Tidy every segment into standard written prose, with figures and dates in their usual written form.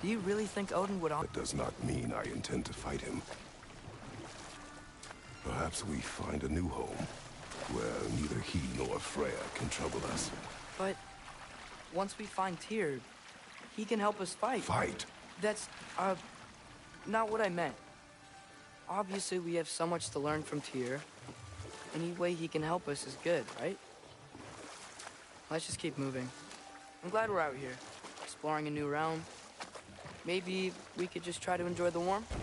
Do you really think Odin would... That does not mean I intend to fight him. Perhaps we find a new home, where neither he nor Freya can trouble us. But once we find Tyr, he can help us fight. Fight? That's, not what I meant. Obviously, we have so much to learn from Tyr. Any way he can help us is good, right? Let's just keep moving. I'm glad we're out here, exploring a new realm. Maybe we could just try to enjoy the warmth?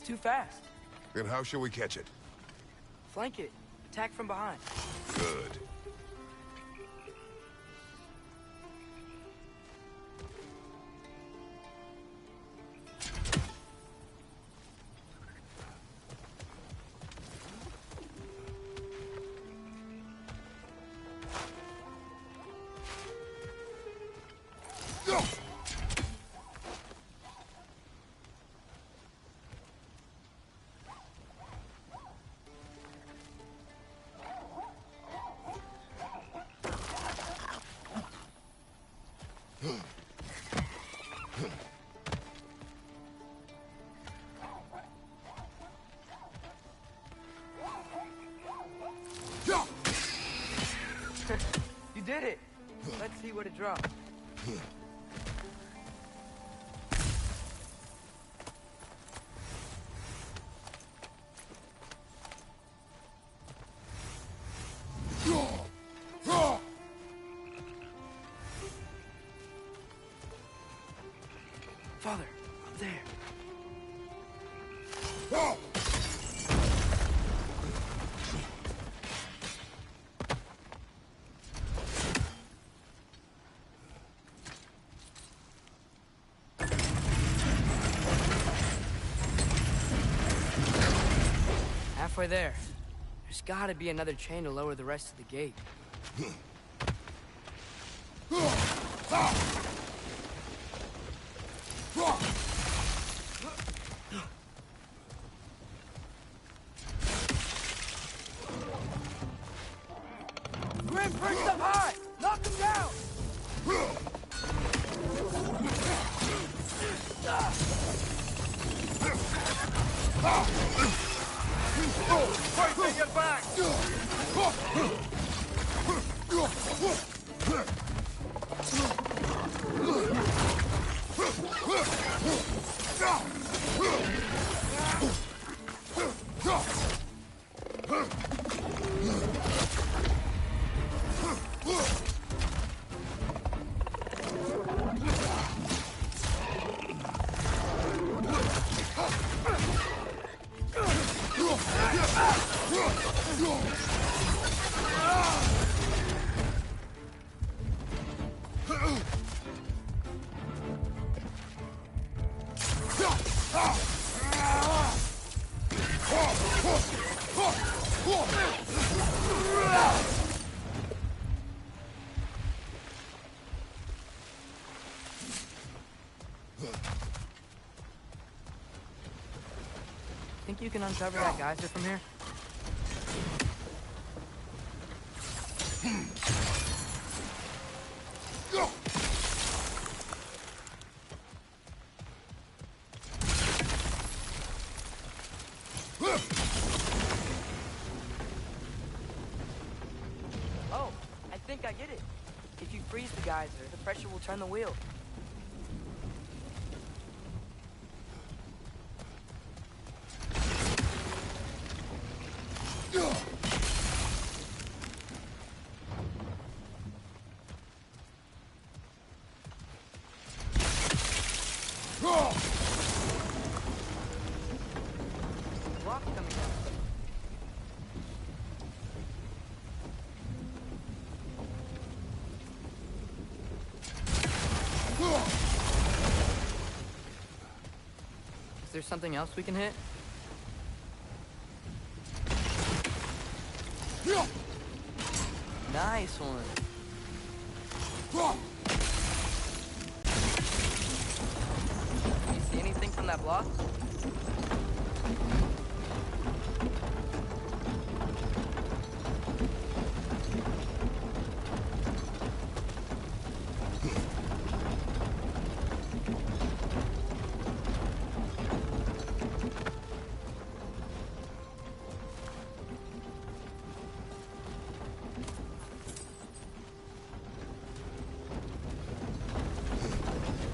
Too fast. Then how shall we catch it? Flank it. Attack from behind. Good. You did it! Let's see what it drops. Father, up there. Halfway there. There's gotta be another chain to lower the rest of the gate. Grim, perched up high! Knock him down! Fight at your back! Think you can uncover that geyser from here? Oh, I think I get it. If you freeze the geyser, the pressure will turn the wheel. Block coming down. Is there something else we can hit? Nice one. You see anything from that block?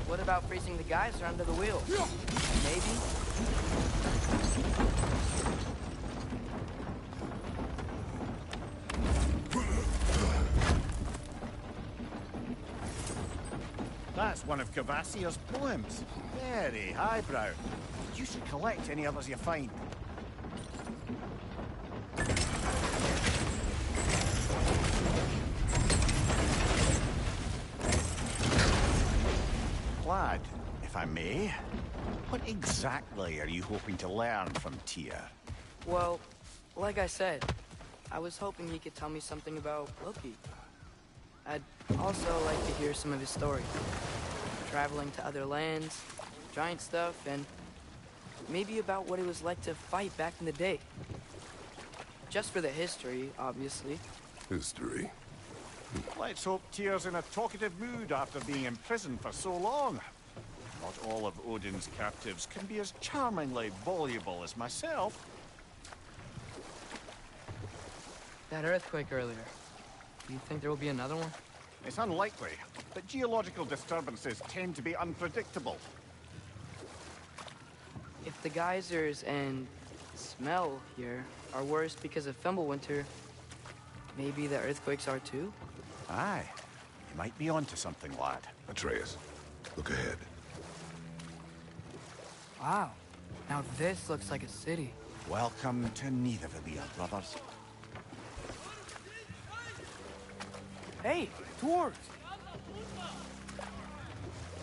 What about freezing the geyser under the wheel? Maybe? That's one of Cavassia's poems. Very highbrow. You should collect any others you find. Lad, if I may, what exactly are you hoping to learn from Tyr? Well, like I said, I was hoping he could tell me something about Loki. I'd also like to hear some of his story. Traveling to other lands, giant stuff, and maybe about what it was like to fight back in the day. Just for the history, obviously. History. Let's hope Tyr's in a talkative mood after being imprisoned for so long. Not all of Odin's captives can be as charmingly voluble as myself. That earthquake earlier. Do you think there will be another one? It's unlikely, but geological disturbances tend to be unpredictable. If the geysers and smell here are worse because of Fimbulwinter, maybe the earthquakes are too? Aye, you might be onto something, lad. Atreus, look ahead. Wow, Now this looks like a city. Welcome to Nidavellir, brothers. Hey, dwarves!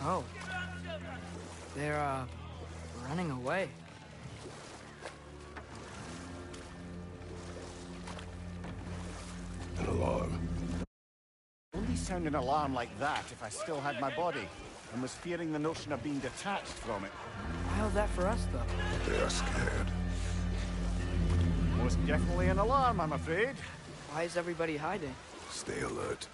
Oh. They're, running away. An alarm. Only sound an alarm like that if I still had my body, and was fearing the notion of being detached from it. Why all that for us, though? They are scared. Most definitely an alarm, I'm afraid. Why is everybody hiding? Stay alert.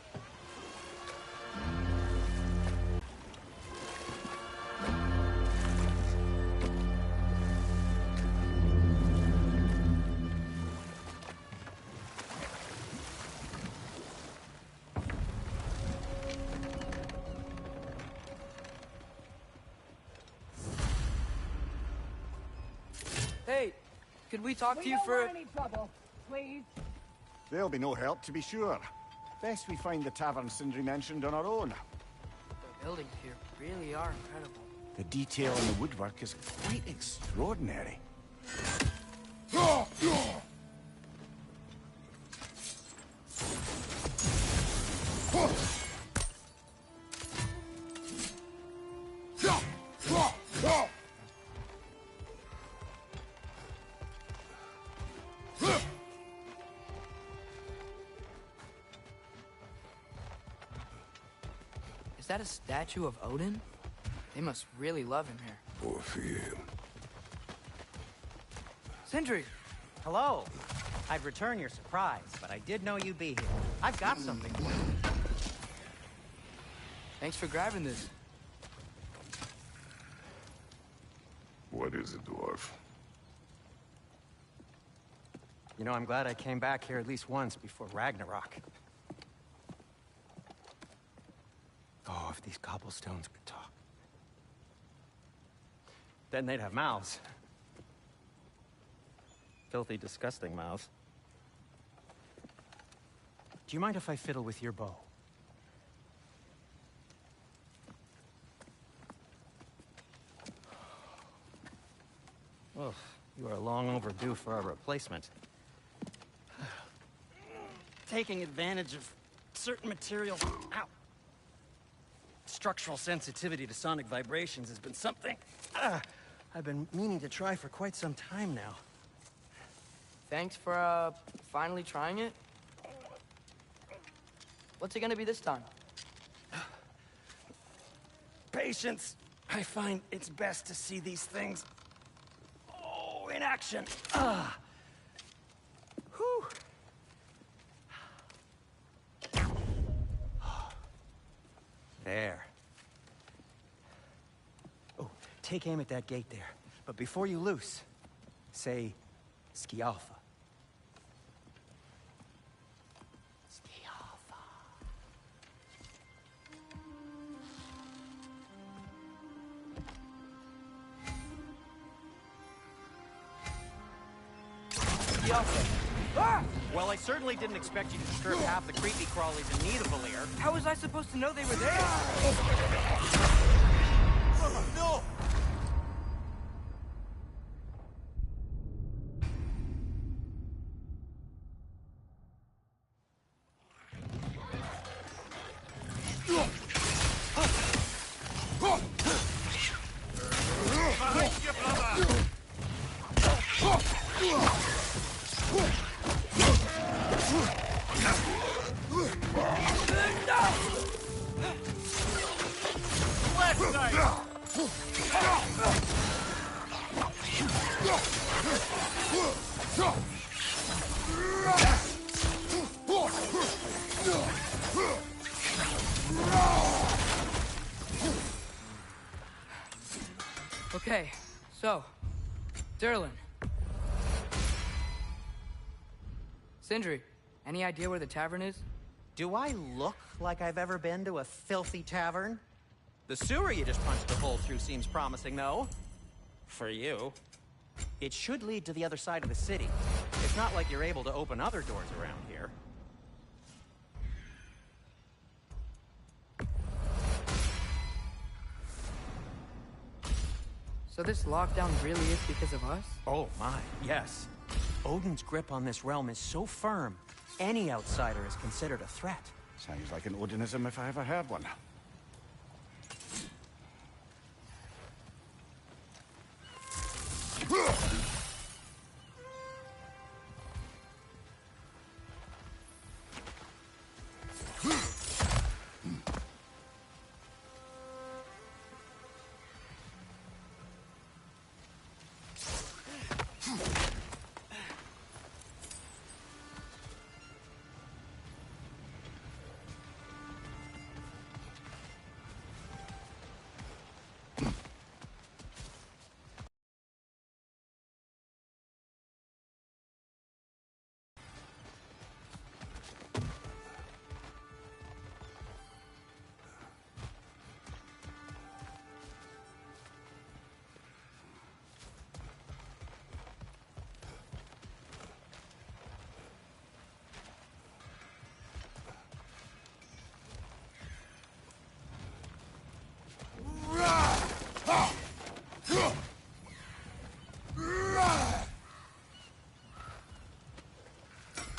Hey, could we talk to you for... We don't want any trouble, please. There'll be no help, to be sure. Best we find the tavern Sindri mentioned on our own. The buildings here really are incredible. The detail in the woodwork is quite extraordinary. Is that a statue of Odin? They must really love him here. Or fear him. Sindri! Hello. I'd return your surprise, but I did know you'd be here. I've got something for you. Thanks for grabbing this. What is it, dwarf? You know, I'm glad I came back here at least once before Ragnarok. Oh, if these cobblestones could talk. Then they'd have mouths. Filthy, disgusting mouths. Do you mind if I fiddle with your bow? Oh, you are long overdue for a replacement. Taking advantage of certain materials. Ow! Structural sensitivity to sonic vibrations has been something I've been meaning to try for quite some time now. Thanks for, finally trying it. What's it gonna be this time? Patience. I find it's best to see these things, in action. Whew. There. Oh, take aim at that gate there. But before you loose, say, Ski Alpha. Ski Alpha. Ah! Well, I certainly didn't expect you to disturb half the creepy crawlies in Nidavellir. How was I supposed to know they were there? No! Okay, so, Durlin. Sindri, any idea where the tavern is? Do I look like I've ever been to a filthy tavern? The sewer you just punched a hole through seems promising, though. For you. It should lead to the other side of the city. It's not like you're able to open other doors around here. So this lockdown really is because of us? Oh my, yes. Odin's grip on this realm is so firm, any outsider is considered a threat. Sounds like an Odinism if I ever heard one.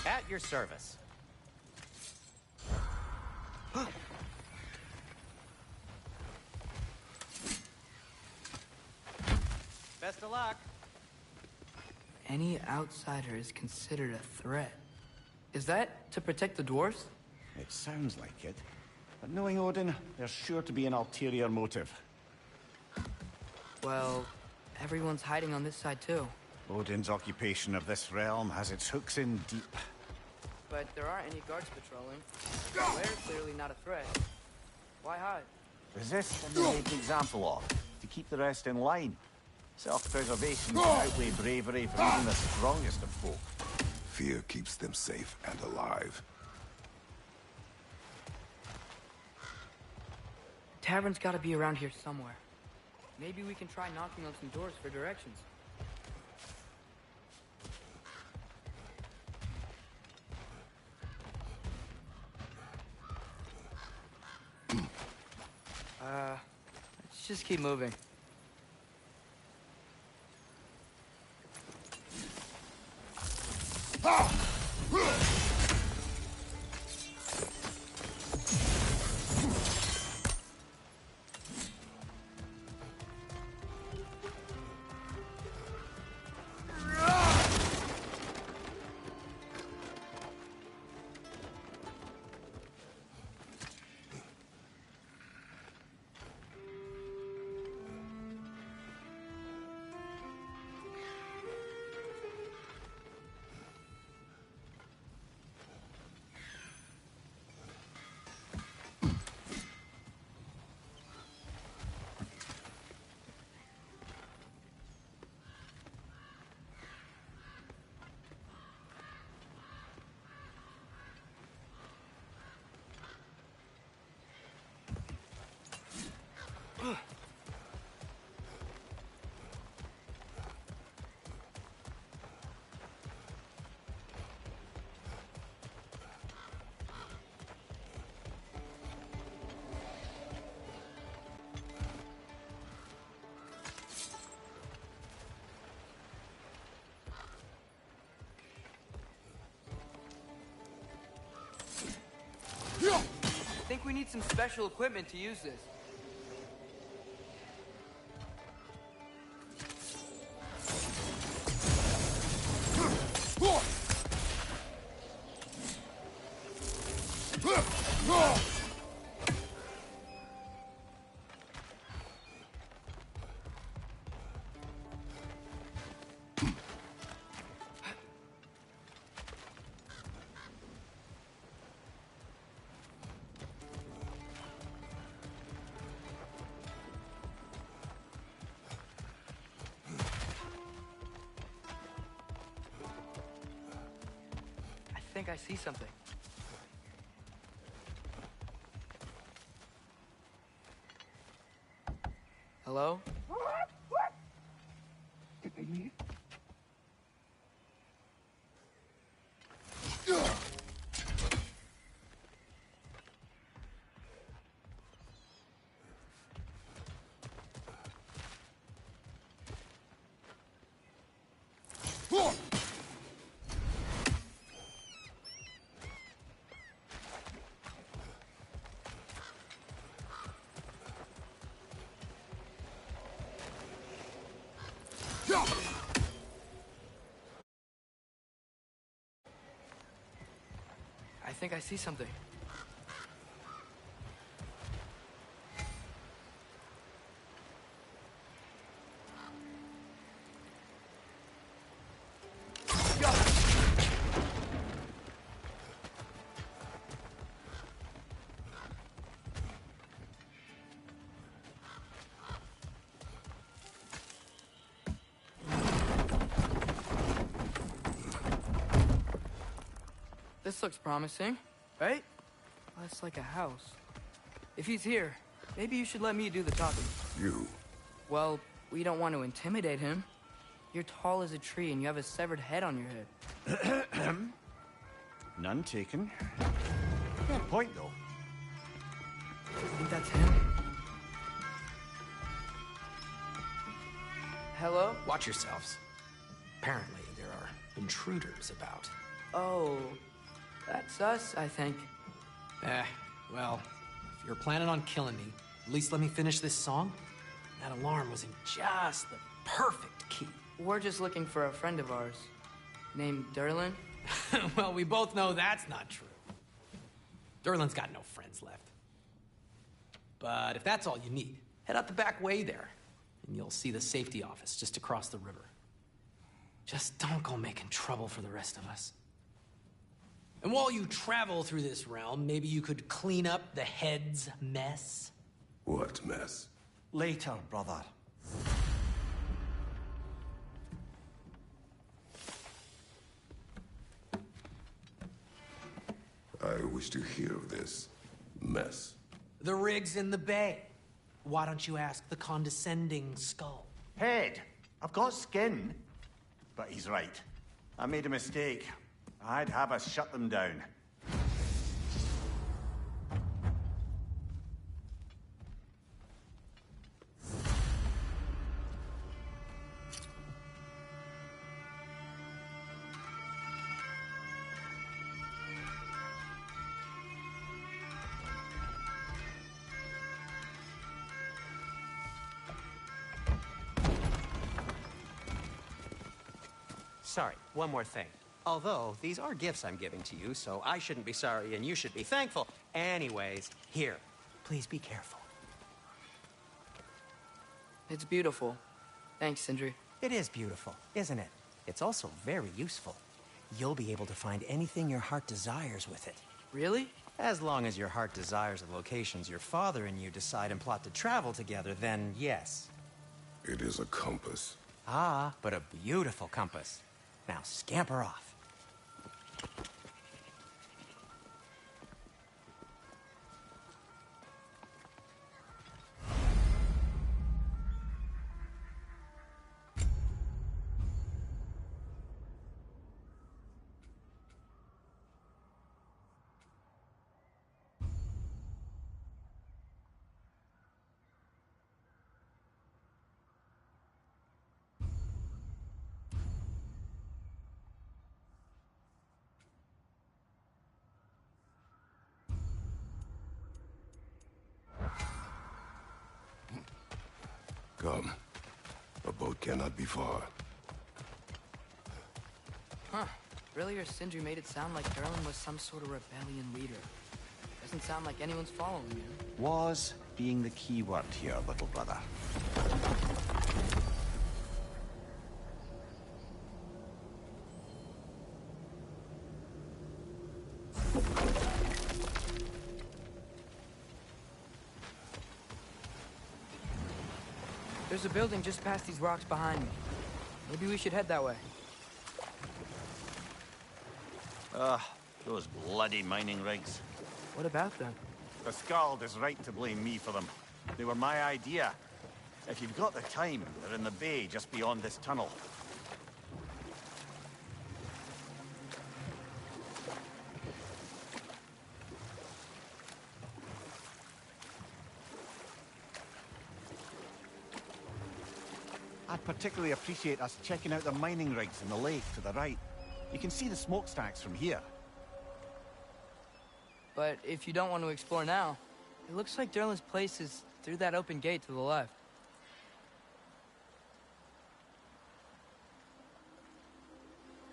At your service. Best of luck. Any outsider is considered a threat. Is that to protect the dwarves? It sounds like it. But knowing Odin, there's sure to be an ulterior motive. Well, everyone's hiding on this side too. Odin's occupation of this realm has its hooks in deep. But there aren't any guards patrolling. They're clearly not a threat. Why hide? Resist and be made an example of, to keep the rest in line. Self-preservation can outweigh bravery for even the strongest of folk. Fear keeps them safe and alive. Tavern's gotta be around here somewhere. Maybe we can try knocking on some doors for directions. Let's just keep moving. I think we need some special equipment to use this. I think I see something. Hello? Did they leave? I think I see something. This looks promising, right? Well, it's like a house. If he's here, maybe you should let me do the talking. You? Well, we don't want to intimidate him. You're tall as a tree and you have a severed head on your head. None taken. Fair point, though. I think that's him. Hello? Watch yourselves. Apparently, there are intruders about. Oh, that's us, I think. Well, if you're planning on killing me, at least let me finish this song. That alarm was in just the perfect key. We're just looking for a friend of ours, named Derlin. Well, we both know that's not true. Derlin's got no friends left. But if that's all you need, head out the back way there, and you'll see the safety office just across the river. Just don't go making trouble for the rest of us. And while you travel through this realm, maybe you could clean up the head's mess? What mess? Later, brother. I wish to hear of this mess. The rig's in the bay. Why don't you ask the condescending skull? Head, I've got skin. But he's right. I made a mistake. I'd have us shut them down. Sorry, one more thing. Although, these are gifts I'm giving to you, so I shouldn't be sorry and you should be thankful. Anyways, here, please be careful. It's beautiful. Thanks, Sindri. It is beautiful, isn't it? It's also very useful. You'll be able to find anything your heart desires with it. Really? As long as your heart desires the locations your father and you decide and plot to travel together, then yes. It is a compass. Ah, but a beautiful compass. Now scamper off. Come. A boat cannot be far. Huh. Earlier, Sindri made it sound like Derlin was some sort of rebellion leader. Doesn't sound like anyone's following him. Was being the key word here, little brother. There's a building just past these rocks behind me. Maybe we should head that way. Those bloody mining rigs. What about them? The Skald is right to blame me for them. They were my idea. If you've got the time, they're in the bay just beyond this tunnel. I'd particularly appreciate us checking out the mining rigs in the lake to the right. You can see the smokestacks from here. But if you don't want to explore now, it looks like Derlin's place is through that open gate to the left.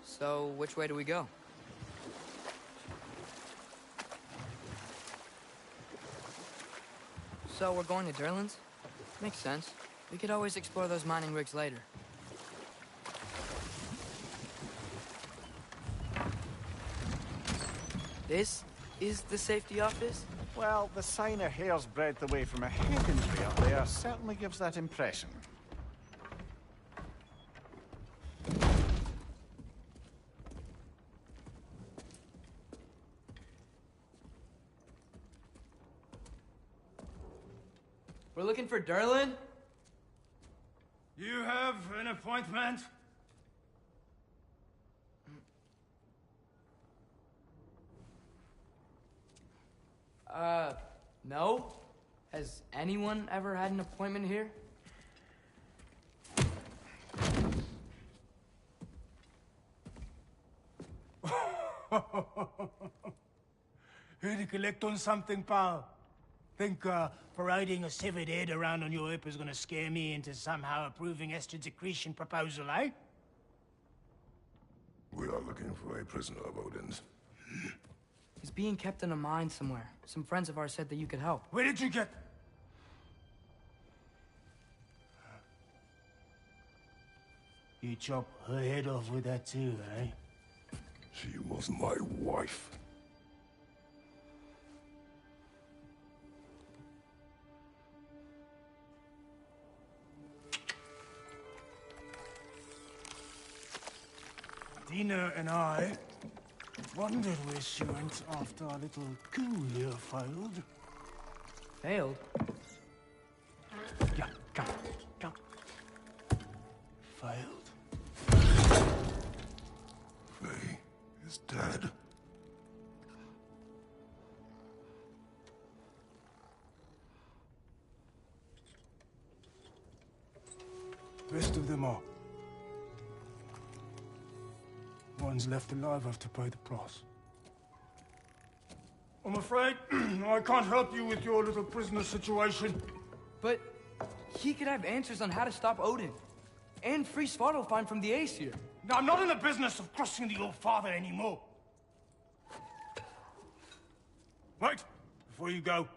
So, which way do we go? So, we're going to Derlin's? Makes sense. We could always explore those mining rigs later. This is the safety office? Well, the sign a hair's breadth away from a head injury up there certainly gives that impression. We're looking for Derlin? You have an appointment? No. Has anyone ever had an appointment here? Here to collect on something, pal? Think parading a severed head around on your hip is gonna scare me into somehow approving Esther's accretion proposal, eh? We are looking for a prisoner of Odin's. He's being kept in a mine somewhere. Some friends of ours said that you could help. Where did you get... You chop her head off with that too, eh? She was my wife. Dina and I wondered where she went after our little coup here failed. Failed? Yeah, come. Failed. Faye is dead. Rest of them are. One's left alive have to pay the price. I'm afraid I can't help you with your little prisoner situation. But he could have answers on how to stop Odin. And free Svartalfheim from the Aesir. Now, I'm not in the business of crossing the old father anymore. Wait, before you go.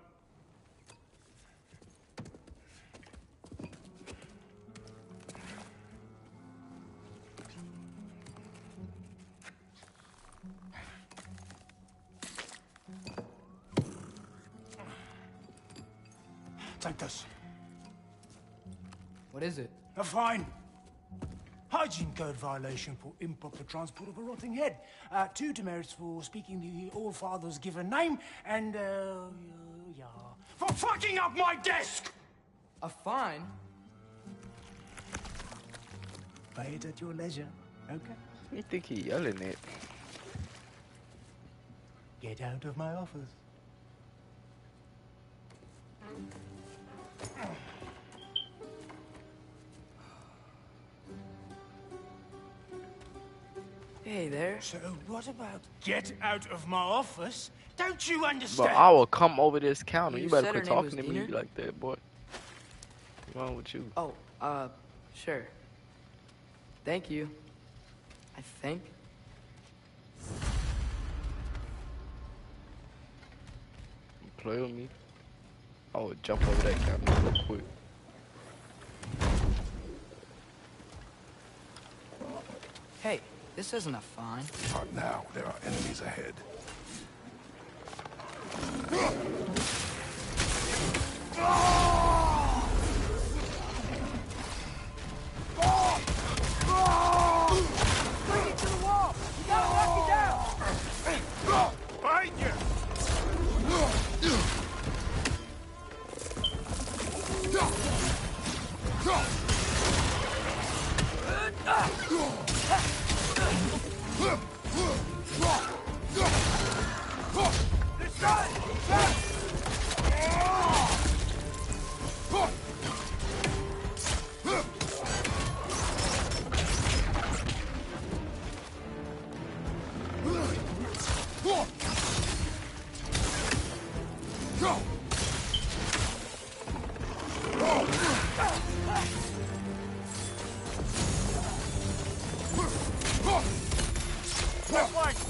Take this. What is it? A fine. Hygiene code violation for improper transport of a rotting head. 2 demerits for speaking the All-Father's given name, and, yeah. For fucking up my desk! A fine? Pay it at your leisure, okay? You think he yelling it? Get out of my office. Hey there. So what about get out of my office? Don't you understand? But I will come over this counter. You You better said her quit name talking was to me Dina? like that, boy. What's wrong with you? Oh, sure. Thank you. I think. You play with me? I would jump over that counter real quick. Hey, this isn't a fine. Not now. There are enemies ahead. Bring it to the wall! You gotta knock it down! Behind you!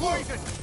Poison!